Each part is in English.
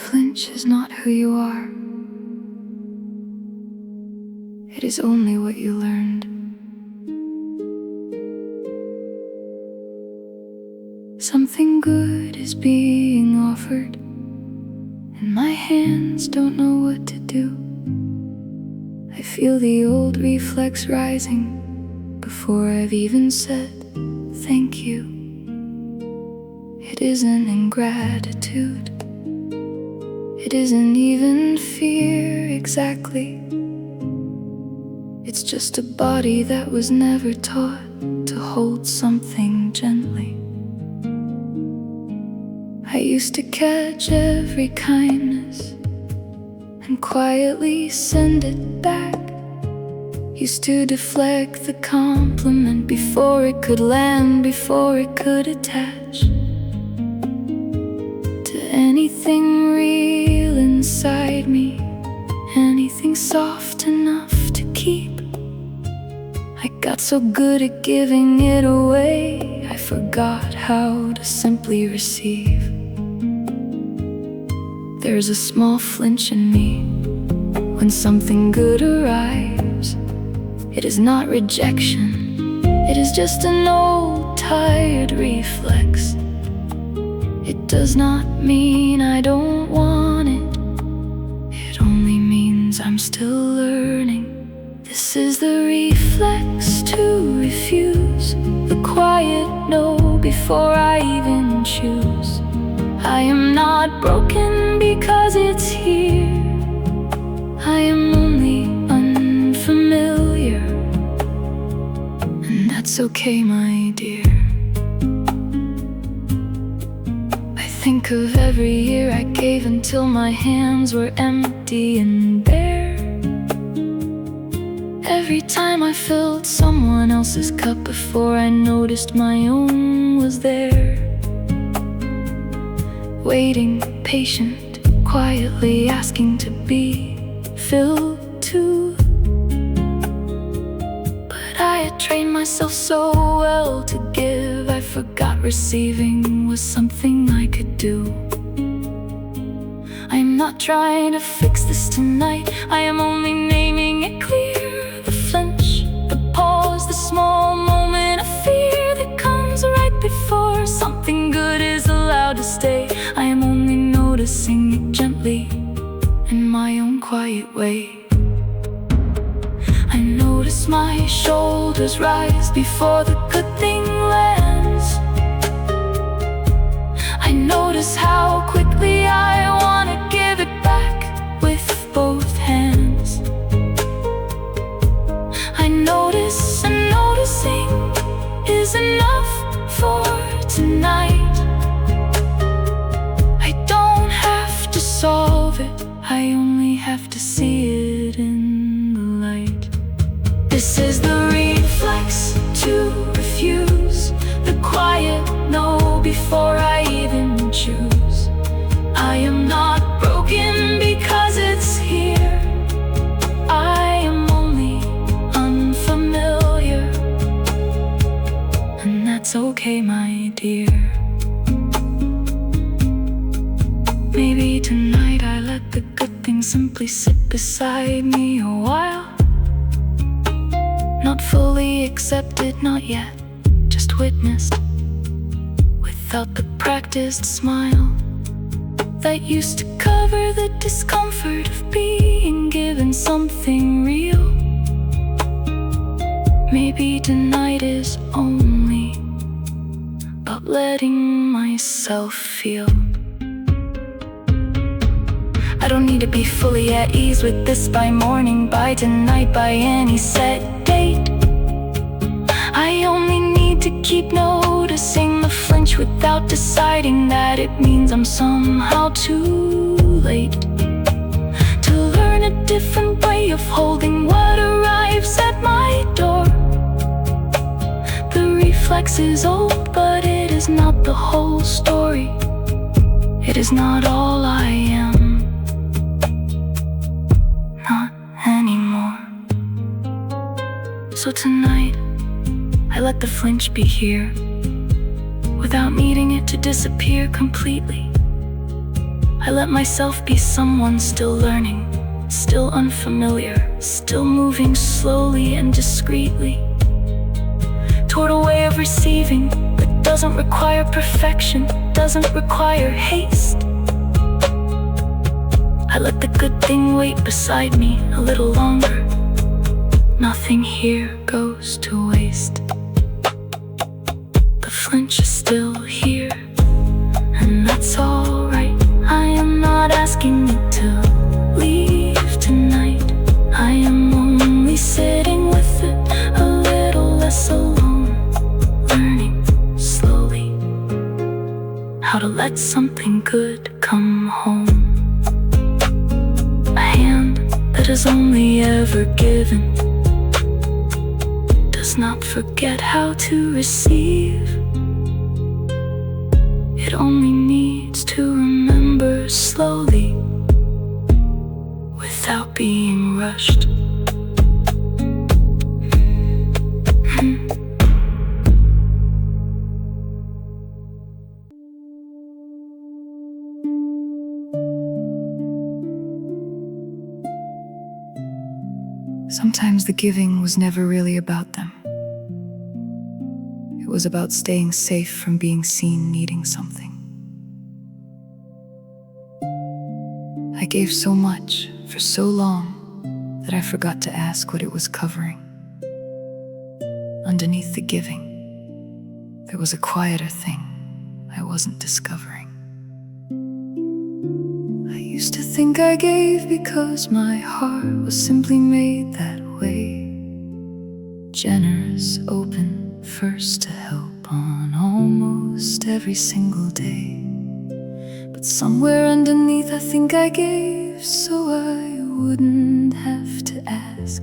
flinch is not who you are. It is only what you learned. Something good is being offered, and my hands don't know what to do. I feel the old reflex rising before I've even said thank you. It isn't ingratitude, it isn't even fear exactly. It's just a body that was never taught to hold something gently. I used to catch every kindness and quietly send it back. Used to deflect the compliment before it could land, before it could attach to anything real inside me, anything soft enough to keep. I got so good at giving it away, I forgot how to simply receive. There's a small flinch in me when something good arrives. It is not rejection, it is just an old tired reflex. It does not mean I don't want it, it only means I'm still learning. This is the reflex to refuse, the quiet no before I even choose. I am not broken because it's here, I am only unfamiliar, and that's okay, my dear. I think of every year I gave until my hands were empty and bare. Every time I filled someone else's cup before I noticed my own was there. Waiting, patient, quietly asking to be filled too. But I had trained myself so well to give, I forgot receiving was something I could do. I'm not trying to fix this tonight, I am only naming it clear. The flinch, the pause, the small moment of fear that comes right before something good is allowed to stay. I am only noticing it gently, in my own quiet way. I notice my shoulders rise before the good thing lands. I notice how quickly I want to give it back with both hands. I notice, and noticing is enough for tonight. I don't have to solve it, I only have to see it in the light. This is the reflex to refuse, the quiet no before I even choose. I am not broken because it's here, I am only unfamiliar, and that's okay, my dear. Maybe tonight I let the good things simply sit beside me a while. Not fully accepted, not yet, just witnessed, without the practiced smile that used to cover the discomfort of being given something real. Maybe tonight is only about letting myself feel. I don't need to be fully at ease with this by morning, by tonight, by any set date. I only need to keep noticing the flinch without deciding that it means I'm somehow too late to learn a different way of holding what arrives at my door. The reflex is old, but it is not the whole story. It is not all I am. So tonight, I let the flinch be here, without needing it to disappear completely. I let myself be someone still learning, still unfamiliar, still moving slowly and discreetly toward a way of receiving that doesn't require perfection, doesn't require haste. I let the good thing wait beside me a little longer. Nothing here goes to waste. The flinch is still here, and that's alright. I am not asking you to leave tonight. I am only sitting with it a little less alone, learning slowly how to let something good come home. A hand that is only ever given does not forget how to receive. It only needs to remember slowly without being rushed. Sometimes the giving was never really about them. It was about staying safe from being seen needing something. I gave so much for so long that I forgot to ask what it was covering. Underneath the giving, there was a quieter thing I wasn't discovering. I used to think I gave because my heart was simply made that way. Generous, open, first to help on almost every single day. But somewhere underneath I think I gave so I wouldn't have to ask,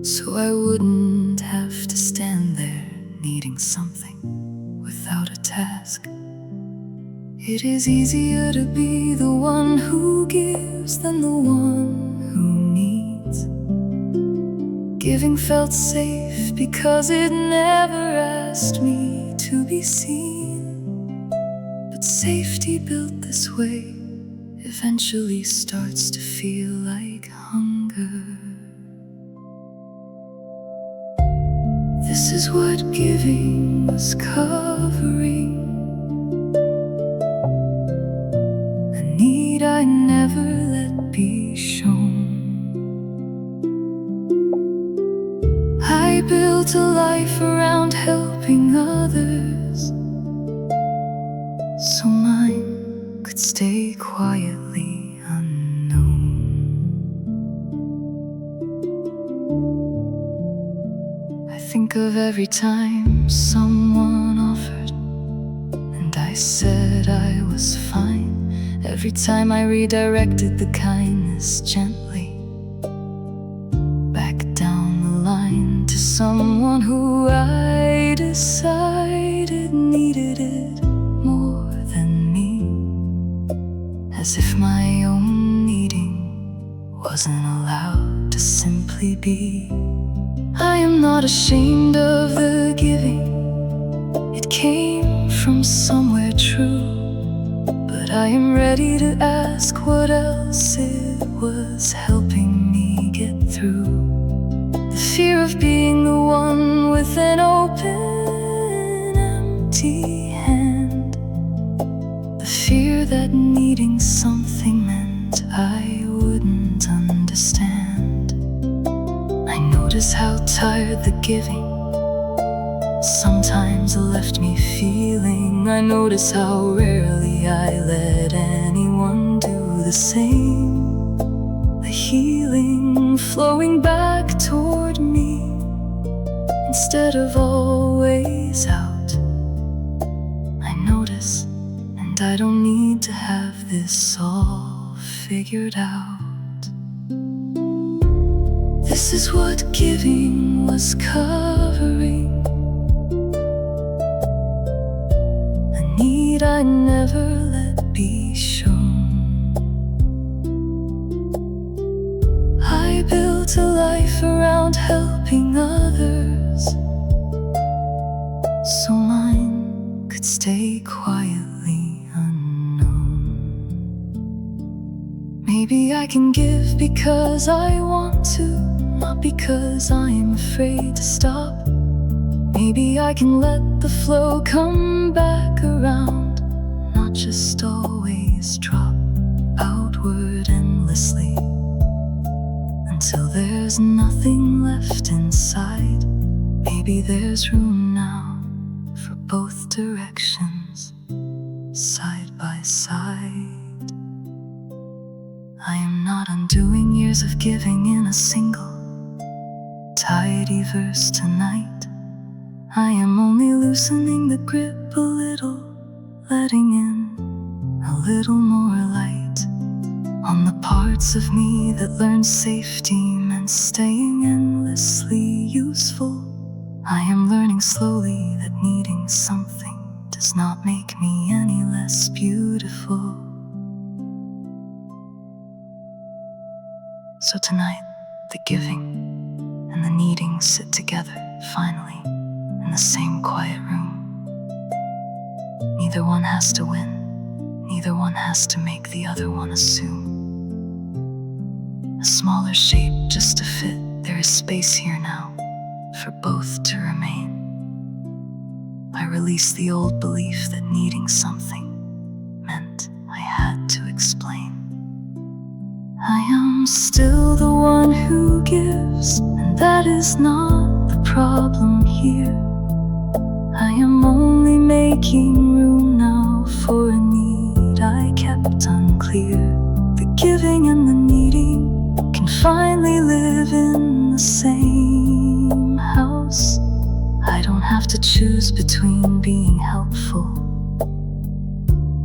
so I wouldn't have to stand there needing something without a task. It is easier to be the one who gives than the one who needs. Giving felt safe because it never asked me to be seen. But safety built this way eventually starts to feel like hunger. This is what giving was covering, I never let be shown. I built a life around helping others, so mine could stay quietly unknown. I think of every time someone offered and I said I was fine. Every time I redirected the kindness gently back down the line to someone who I decided needed it more than me, as if my own needing wasn't allowed to simply be. I am not ashamed of the giving, it came from somewhere true. I am ready to ask what else it was helping me get through. The fear of being the one with an open, empty hand. The fear that needing something meant I wouldn't understand. I notice how tired the giving sometimes left me feeling. I notice how rarely I let anyone do the same. The healing flowing back toward me instead of always out. I notice, and I don't need to have this all figured out. This is what giving was covering, need I never let be shown. I built a life around helping others, so mine could stay quietly unknown. Maybe I can give because I want to, not because I'm afraid to stop. Maybe I can let the flow come back around, not just always drop outward endlessly, until there's nothing left inside. Maybe there's room now for both directions, side by side. I am not undoing years of giving in a single tidy verse tonight. I am only loosening the grip a little, letting in a little more light on the parts of me that learned safety meant staying endlessly useful. I am learning slowly that needing something does not make me any less beautiful. So tonight, the giving and the needing sit together, finally, in the same quiet room. Neither one has to win, neither one has to make the other one assume. A smaller shape just to fit, there is space here now for both to remain. I release the old belief that needing something meant I had to explain. I am still the one who gives, and that is not the problem here. I am only making room now for a need I kept unclear. The giving and the needing can finally live in the same house. I don't have to choose between being helpful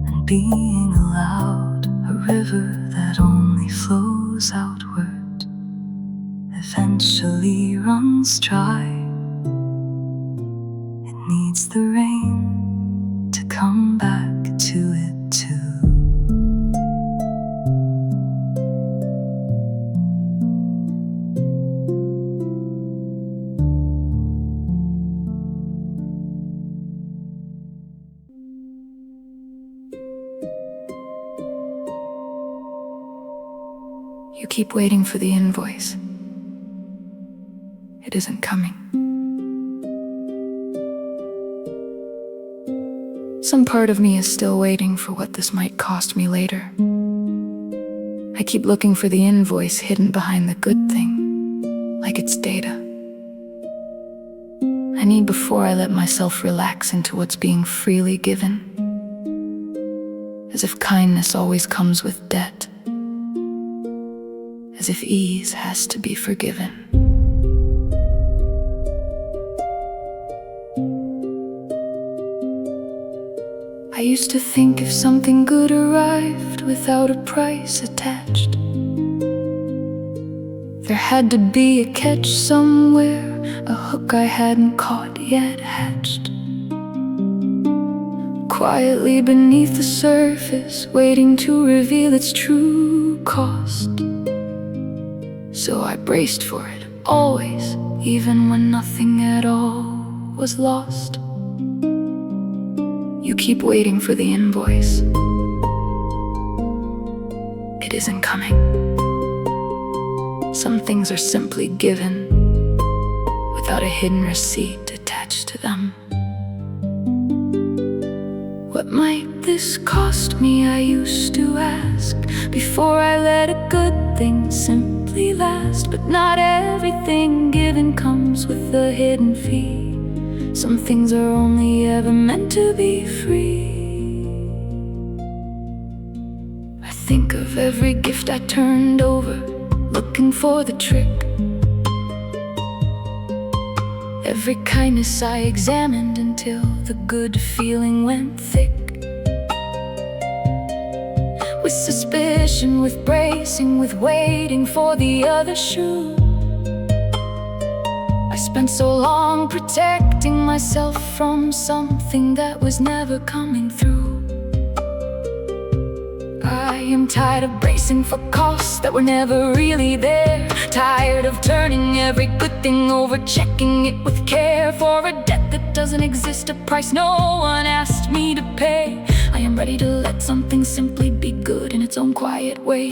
and being allowed. A river that only flows outward eventually runs dry. It needs the rain to come back to it too. You keep waiting for the invoice. It isn't coming. Some part of me is still waiting for what this might cost me later. I keep looking for the invoice hidden behind the good thing, like it's data. I need before I let myself relax into what's being freely given, as if kindness always comes with debt, as if ease has to be forgiven. I used to think if something good arrived without a price attached, there had to be a catch somewhere, a hook I hadn't caught yet hatched. Quietly beneath the surface, waiting to reveal its true cost. So I braced for it, always, even when nothing at all was lost. You keep waiting for the invoice. It isn't coming. Some things are simply given, without a hidden receipt attached to them. What might this cost me, I used to ask, before I let a good thing simply last. But not everything given comes with a hidden fee. Some things are only ever meant to be free. I think of every gift I turned over, looking for the trick. Every kindness I examined until the good feeling went thick. With suspicion, with bracing, with waiting for the other shoe. I spent so long protecting myself from something that was never coming through. I am tired of bracing for costs that were never really there. Tired of turning every good thing over, checking it with care for a debt that doesn't exist, a price no one asked me to pay. I am ready to let something simply be good in its own quiet quiet way.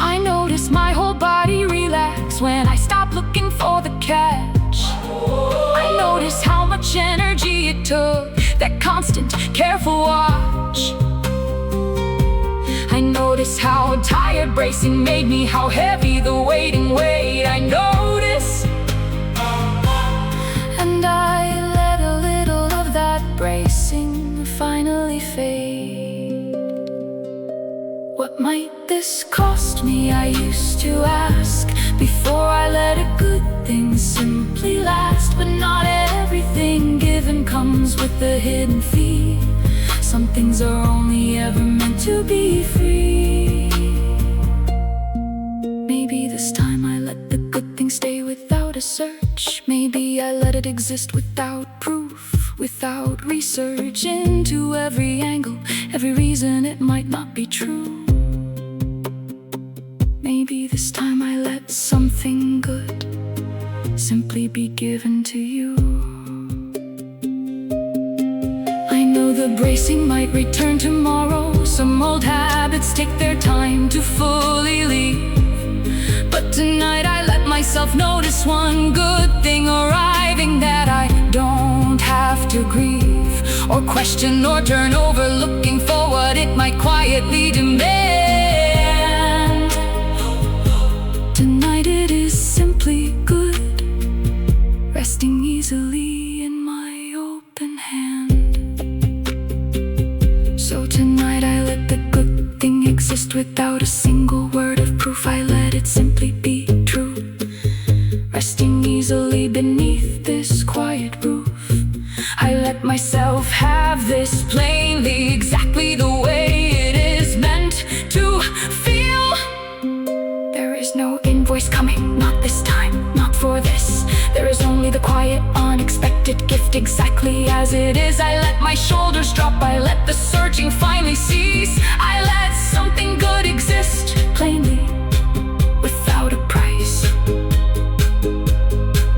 I notice my whole body relax when I stop looking for the catch. I notice how much energy it took, that constant, careful watch. I notice how tired bracing made me, how heavy the waiting weight. I notice, and I let a little of that bracing finally fade. What might this cost me? I used to ask before I let a good thing simply last. But not everything given comes with a hidden fee. Some things are only ever meant to be free. Maybe this time I let the good thing stay without a search. Maybe I let it exist without proof, without research into every angle, every reason it might not be true. Maybe this time I let something good simply be given to you. I know the bracing might return tomorrow. Some old habits take their time to fully leave. But tonight I let myself notice one good thing arriving, that I don't have to grieve or question or turn over, looking for what it might quietly demand. Tonight it is simply good, resting easily in my open hand. So tonight I let the good thing exist without a single word of proof. I let it simply be true, resting easily beneath this quiet roof. I let myself have this plainly, exactly the way it is meant to feel. There is no invoice coming, not this time, not for this. There is only the quiet, unexpected gift, exactly as it is. I let my shoulders drop, I let the searching finally cease. I let something good exist, plainly, without a price.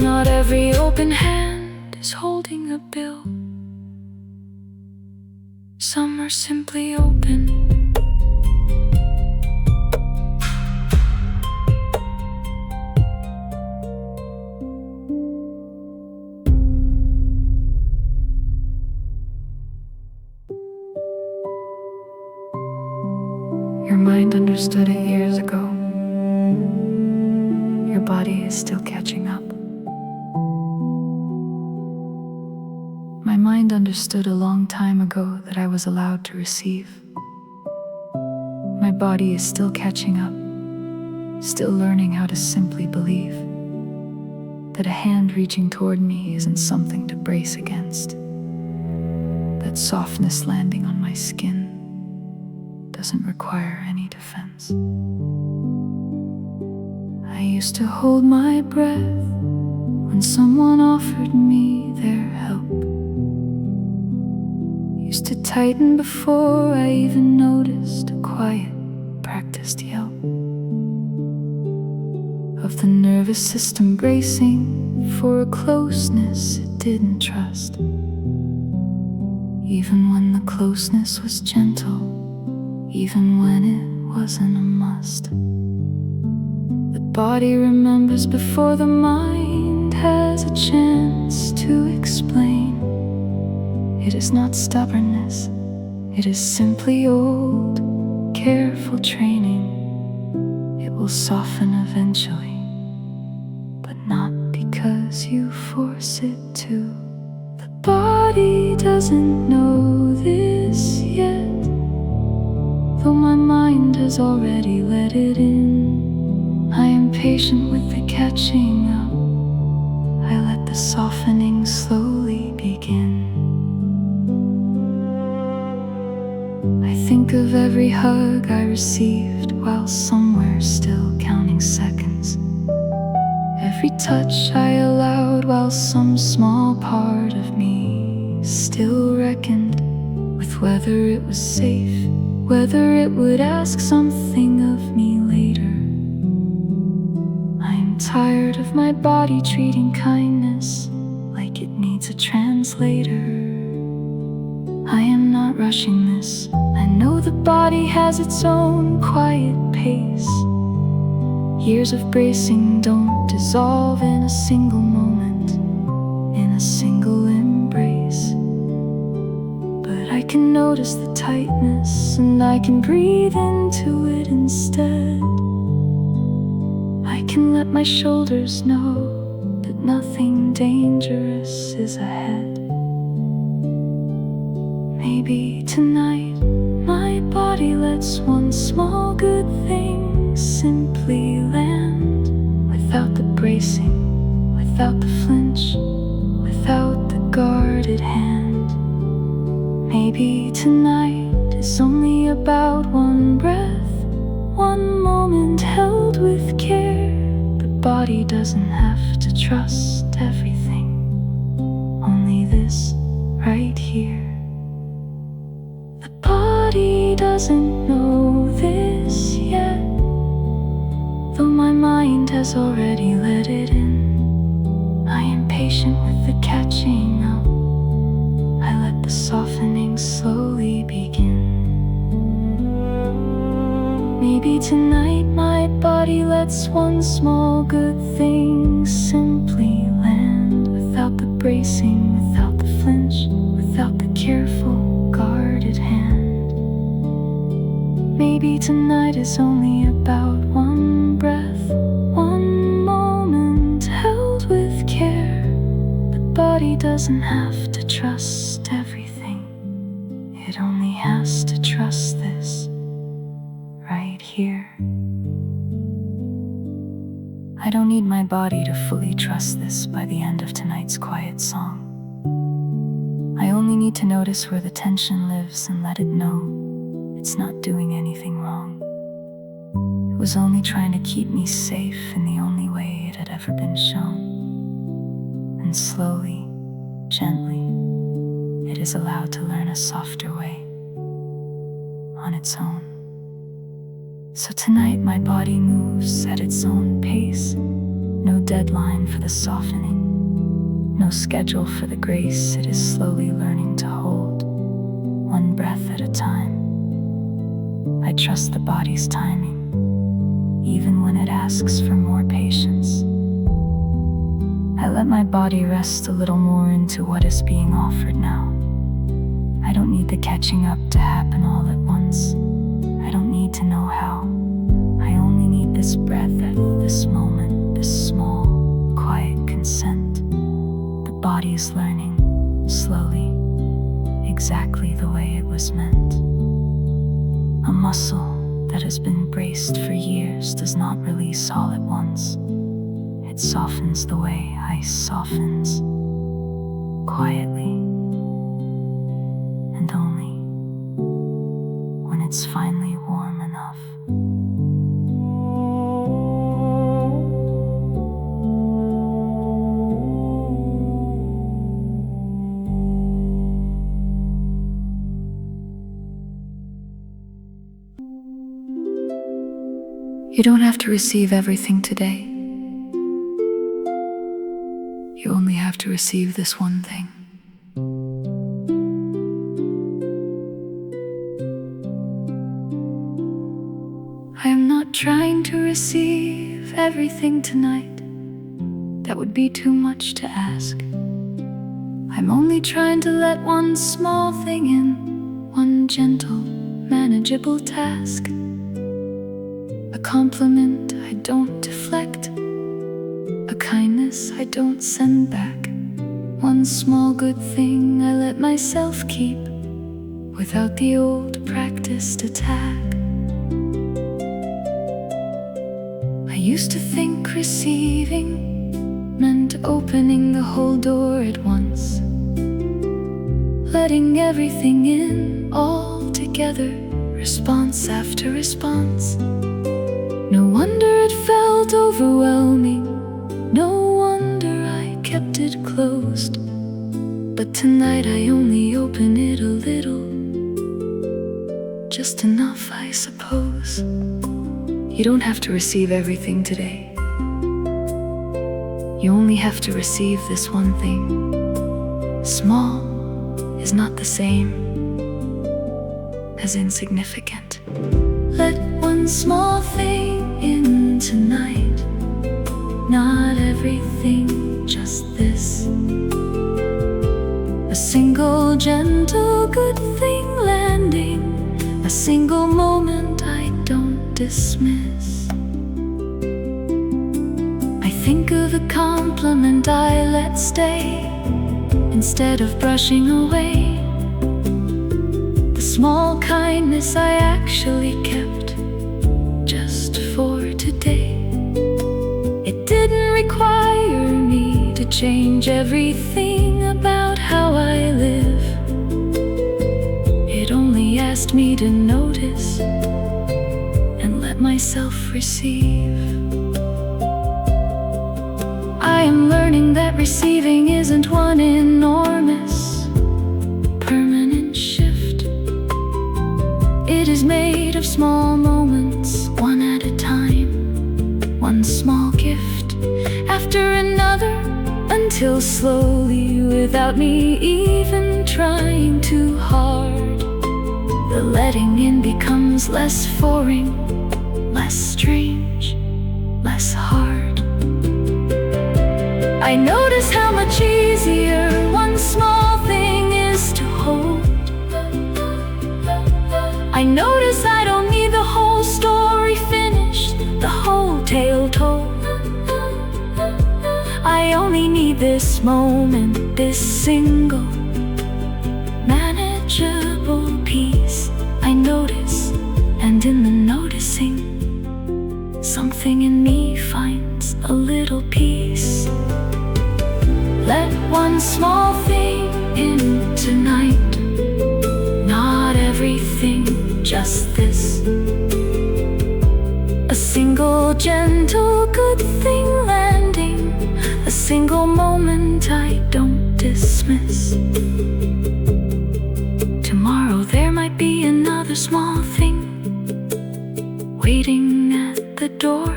Not every open hand is holding a bill. Some are simply open. Your mind understood it years ago. Your body is still catching up. My mind understood a long time ago that I was allowed to receive. My body is still catching up, still learning how to simply believe that a hand reaching toward me isn't something to brace against. That softness landing on my skin doesn't require any defense. I used to hold my breath when someone offered me their help. Used to tighten before I even noticed a quiet, practiced yelp of the nervous system bracing for a closeness it didn't trust. Even when the closeness was gentle, even when it wasn't a must. The body remembers before the mind has a chance to explain. It is not stubbornness, it is simply old, careful training. It will soften eventually, but not because you force it to. The body doesn't know this yet, though my mind has already let it in. I am patient with the catching up. I let the softening slowly begin. I think of every hug I received while somewhere still counting seconds. Every touch I allowed while some small part of me still reckoned with whether it was safe, whether it would ask something of me later. I'm tired of my body treating kindness like it needs a translator. I am not rushing this, I know the body has its own quiet pace. Years of bracing don't dissolve in a single moment, in a single embrace. But I can notice the tightness, and I can breathe into it instead. I can let my shoulders know that nothing dangerous is ahead. Maybe tonight my body lets one small good thing simply land, without the bracing, without the flinch, without the guarded hand. Maybe tonight is only about one breath, one moment held with care. The body doesn't have to trust everything, only this right here. The body doesn't know this yet, though my mind has already let it in. I am patient with the catching up. I let the softening slowly begin. Maybe tonight my body lets one small good thing simply land, without the bracing, without the flinch, without the careful, guarded hand. Maybe tonight is only about one breath, one moment held with care. The body doesn't have to trust everything, it only has to trust this right here. I don't need my body to fully trust this by the end of tonight's quiet song. I only need to notice where the tension lives and let it know it's not doing anything wrong. It was only trying to keep me safe in the only way it had ever been shown. And slowly, gently, it is allowed to learn a softer way on its own. So tonight my body moves at its own pace. No deadline for the softening, no schedule for the grace. It is slowly learning to hold, one breath at a time. I trust the body's timing, even when it asks for more patience. I let my body rest a little more into what is being offered now. I don't need the catching up to happen all at once. I don't need to know how. I only need this breath at this moment, this small, quiet consent. The body is learning, slowly, exactly the way it was meant. A muscle that has been braced for years does not release all at once. It softens the way ice softens, quietly, and only when it's finally warm enough. You don't have to receive everything today. You only have to receive this one thing. I am not trying to receive everything tonight. That would be too much to ask. I'm only trying to let one small thing in, one gentle, manageable task. A compliment I don't deflect, a kindness I don't send back. One small good thing I let myself keep, without the old practiced attack. I used to think receiving meant opening the whole door at once, letting everything in all together, response after response. No wonder it felt overwhelming, no wonder I kept it closed. But tonight I only open it a little, just enough, I suppose. You don't have to receive everything today. You only have to receive this one thing. Small is not the same as insignificant. Let one small thing in tonight, not everything, just this. A single gentle good thing landing, a single moment I don't dismiss. I think of a compliment I let stay instead of brushing away. The small kindness I actually kept just for today. It didn't require me to change everything about how I live. It only asked me to notice and let myself receive. I am learning that receiving isn't one enormous, permanent shift. It is made of small moments, one at a time, one small gift after another, until slowly, without me even trying too hard, the letting in becomes less foreign, less strange, less hard. I notice how much easier one small thing is to hold. I notice I don't need the whole story finished, the whole tale told. I only need this moment, this single, manageable piece. I notice, and in the noticing, something in me finds a little peace. Let one small thing in tonight, not everything, just this. A single gentle good thing landing, a single moment I don't dismiss. Tomorrow there might be another small thing waiting at the door,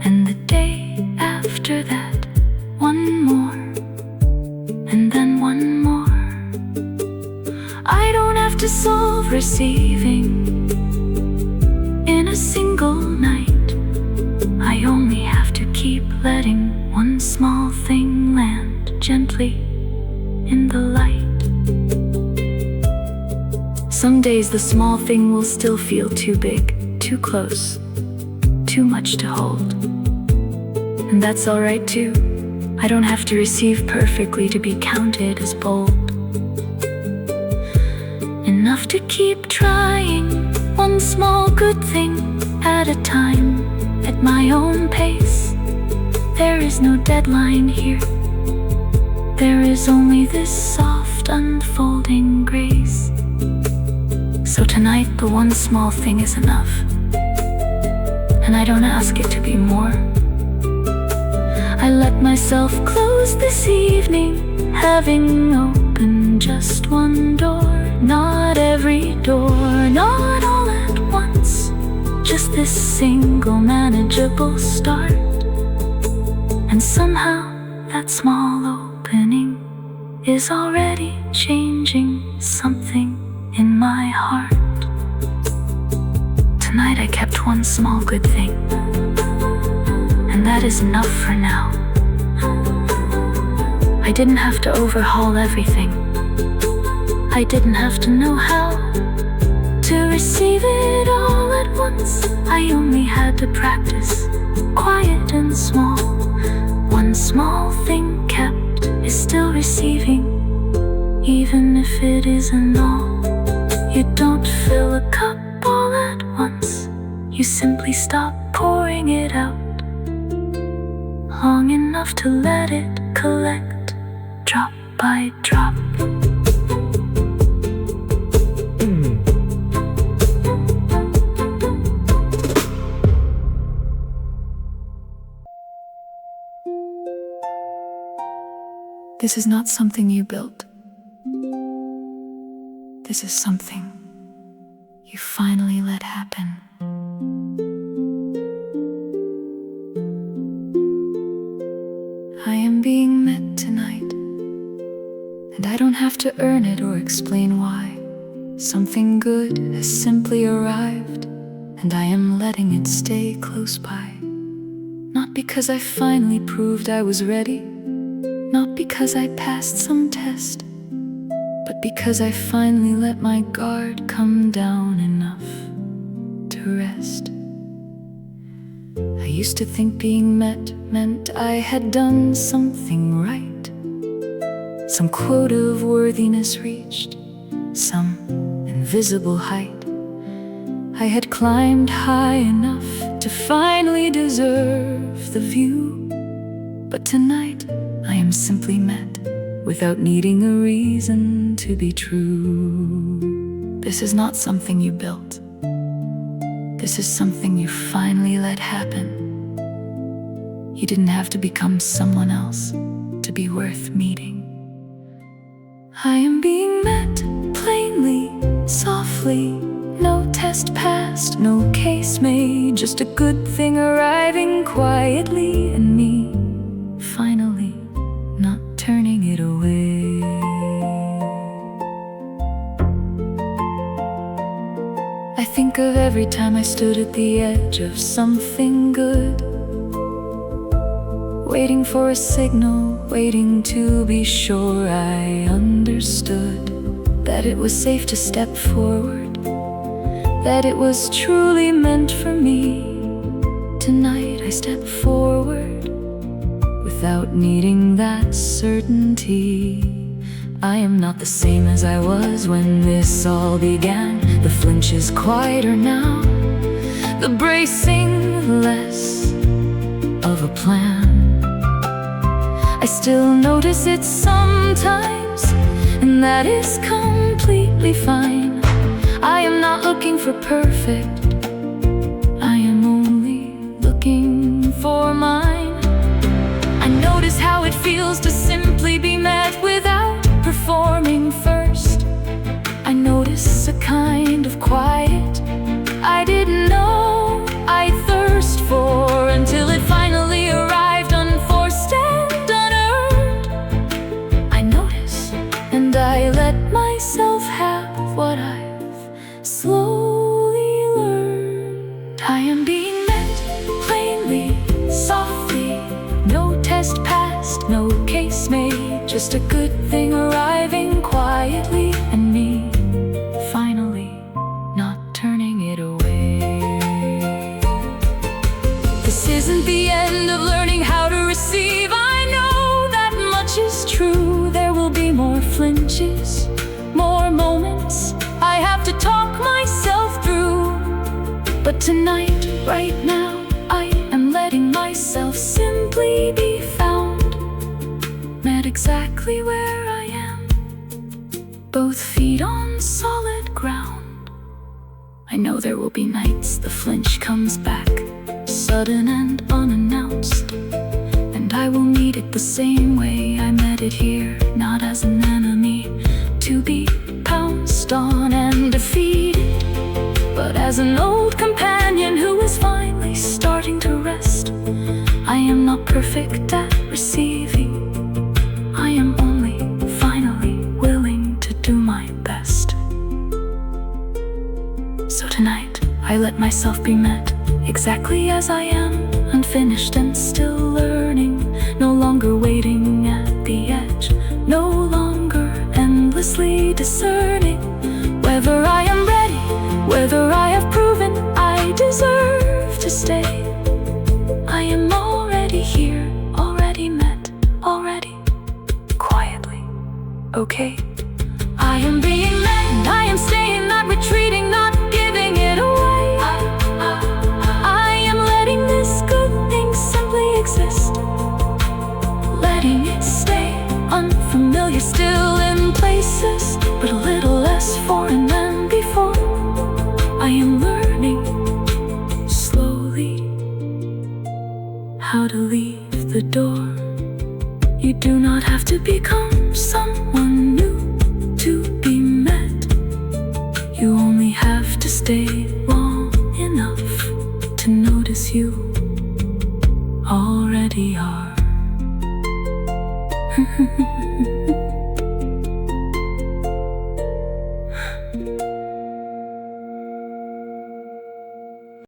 and the day after that, one more, and then one more. I don't have to solve receiving in a single night. I only have to keep letting one small thing land gently in the light. Some days the small thing will still feel too big, too close, too much to hold. And that's alright too. I don't have to receive perfectly to be counted as bold. Enough to keep trying, one small good thing at a time, at my own pace. There is no deadline here. There is only this soft unfolding grace. So tonight the one small thing is enough, and I don't ask it to be more. I let myself close this evening, having opened just one door. Not every door, not all at once, just this single manageable start. And somehow that small opening is already changing something in my heart. Tonight I kept one small good thing, and that is enough for now. I didn't have to overhaul everything. I didn't have to know how to receive it all at once. I only had to practice, quiet and small. One small thing kept is still receiving, even if it isn't all. You don't fill a cup all at once. You simply stop pouring it out long enough to let it collect, drop by drop. This is not something you built. This is something you finally let happen. I am being met tonight, and I don't have to earn it or explain why. Something good has simply arrived, and I am letting it stay close by. Not because I finally proved I was ready, not because I passed some test, but because I finally let my guard come down enough to rest. I used to think being met meant I had done something right, some quota of worthiness reached, some invisible height. I had climbed high enough to finally deserve the view. But tonight I am simply met without needing a reason to be true. This is not something you built. This is something you finally let happen. You didn't have to become someone else to be worth meeting. I am being met plainly, softly. No test passed, no case made, just a good thing arriving quietly, and me finally not turning it away. I think of every time I stood at the edge of something good, waiting for a signal, waiting to be sure I understood that it was safe to step forward, that it was truly meant for me. Tonight I step forward without needing that certainty. I am not the same as I was when this all began. The flinch is quieter now, the bracing less of a plan. I still notice it sometimes, and that is completely fine. I am not looking for perfect, I am only looking for mine. I notice how it feels to simply be met without performing first. I notice a kind of quiet I didn't know I thirst for, until it finally arrived unforced and unearned. I notice, and I let myself have what I've slowly learned. I am being met plainly, softly. No test passed, no case made, just a good thing arriving quietly, and me finally not turning it away. This isn't the end of learning how to receive. I know that much is true. There will be more flinches, more moments I have to talk myself through. But tonight, right now, I am letting myself simply be found, met exactly where I am, both feet on solid ground. I know there will be nights the flinch comes back, sudden and unannounced, and I will meet it the same way I met it here, not as an enemy to be pounced on and defeated, but as an old companion who is finally starting to rest. I am not perfect at receiving, I am only finally willing to do my best. So tonight, I let myself be met exactly as I am, unfinished and still learning, no longer waiting at the edge, no longer endlessly discerning whether I am ready, whether I have proven I deserve to stay. I am already here, already met, already quietly okay. I am being met, and I am staying, not retreating, not giving it away. I am letting this good thing simply exist, letting it stay unfamiliar, still in places, but a little less foreign than before. I am learning slowly how to leave the door. You do not have to become someone new to be met. You only have to stay